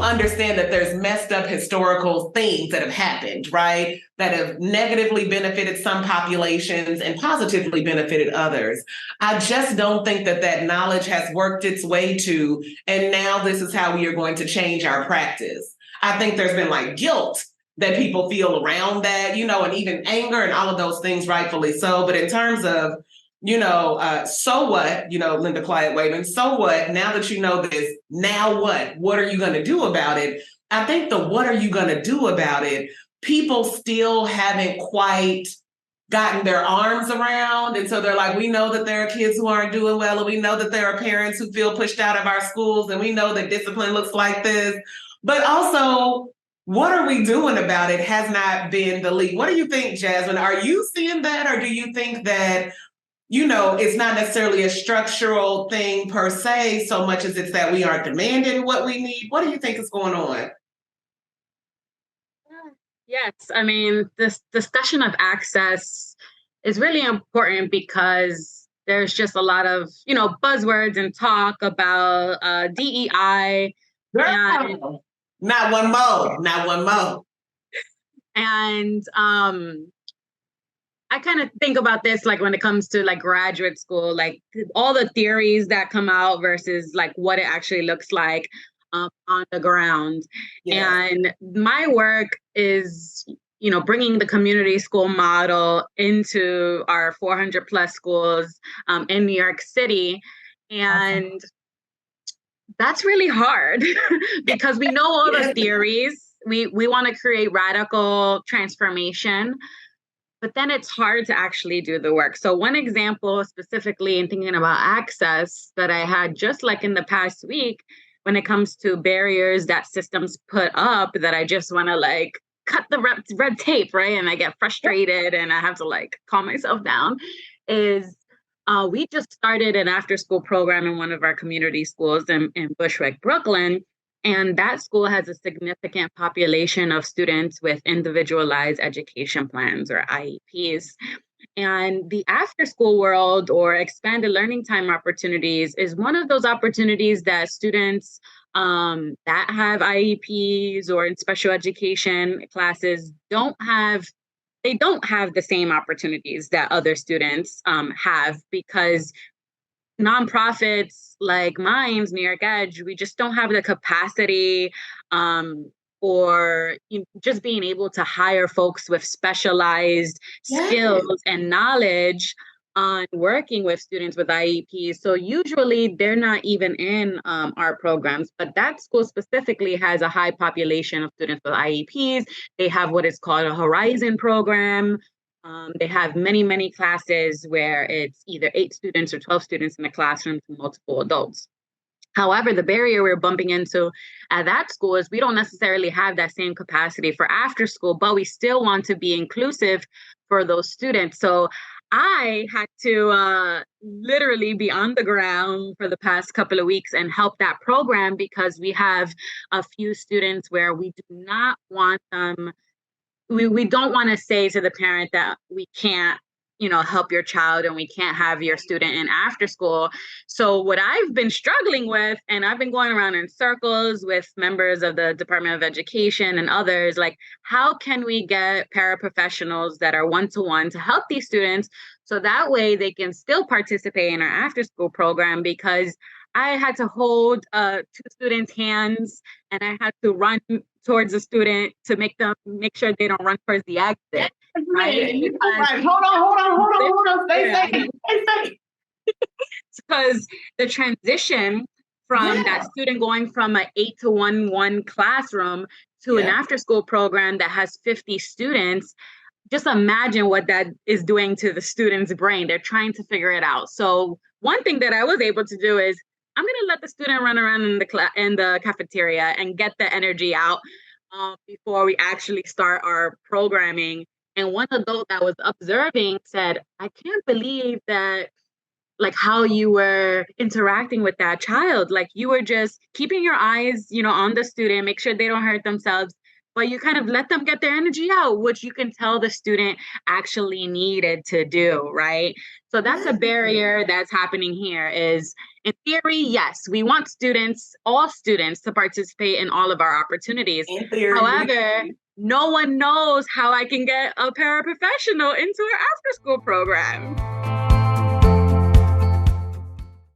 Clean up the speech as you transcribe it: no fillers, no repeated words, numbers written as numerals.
understand that there's messed up historical things that have happened, right? That have negatively benefited some populations and positively benefited others. I just don't think that that knowledge has worked its way to, and now this is how we are going to change our practice. I think there's been like guilt that people feel around that, and even anger and all of those things, rightfully so. But in terms of, so what, Linda Clyde Wayman, so what, now that you know this, now what are you going to do about it? I think the what are you going to do about it, people still haven't quite gotten their arms around. And so they're like, we know that there are kids who aren't doing well, and we know that there are parents who feel pushed out of our schools, and we know that discipline looks like this. But also, what are we doing about it has not been the lead. What do you think, Jasmine? Are you seeing that, or do you think that it's not necessarily a structural thing per se, so much as it's that we aren't demanding what we need? What do you think is going on? Yes, I mean, this discussion of access is really important because there's just a lot of, buzzwords and talk about DEI. And, not one more. And I kind of think about this like when it comes to like graduate school, like all the theories that come out versus like what it actually looks like on the ground. Yes. And my work is, bringing the community school model into our 400 plus schools in New York City. And that's really hard because we know all the theories. We want to create radical transformation, but then it's hard to actually do the work. So one example specifically in thinking about access that I had just like in the past week, when it comes to barriers that systems put up that I just want to like cut the red tape, right? And I get frustrated and I have to like calm myself down, is we just started an after-school program in one of our community schools in Bushwick, Brooklyn. And that school has a significant population of students with individualized education plans, or IEPs. And the after-school world, or expanded learning time opportunities, is one of those opportunities that students that have IEPs or in special education classes don't have the same opportunities that other students have, because nonprofits like Minds, New York Edge, we just don't have the capacity or just being able to hire folks with specialized skills and knowledge on working with students with IEPs. So usually they're not even in our programs, but that school specifically has a high population of students with IEPs. They have what is called a Horizon program. They have many, many classes where it's either 8 students or 12 students in a classroom to multiple adults. However, the barrier we're bumping into at that school is we don't necessarily have that same capacity for after school, but we still want to be inclusive for those students. So I had to literally be on the ground for the past couple of weeks and help that program, because we have a few students where we do not want them. We don't want to say to the parent that we can't, help your child and we can't have your student in after school. So what I've been struggling with, and I've been going around in circles with members of the Department of Education and others, like, how can we get paraprofessionals that are one-to-one to help these students so that way they can still participate in our after school program? Because I had to hold 2 students' hands and I had to run towards a student to make sure they don't run towards the exit. Right? Right. Hold on. Stay safe. Because the transition from that student going from an 8-to-1 classroom to an after-school program that has 50 students, just imagine what that is doing to the student's brain. They're trying to figure it out. So one thing that I was able to do is I'm going to let the student run around in the cafeteria and get the energy out before we actually start our programming. And one adult that was observing said, I can't believe that, like, how you were interacting with that child. Like, you were just keeping your eyes, on the student, make sure they don't hurt themselves. but you kind of let them get their energy out, which you can tell the student actually needed to do, right? So that's a barrier that's happening here is, in theory, yes, we want students, all students, to participate in all of our opportunities. In theory. However, no one knows how I can get a paraprofessional into our after-school program.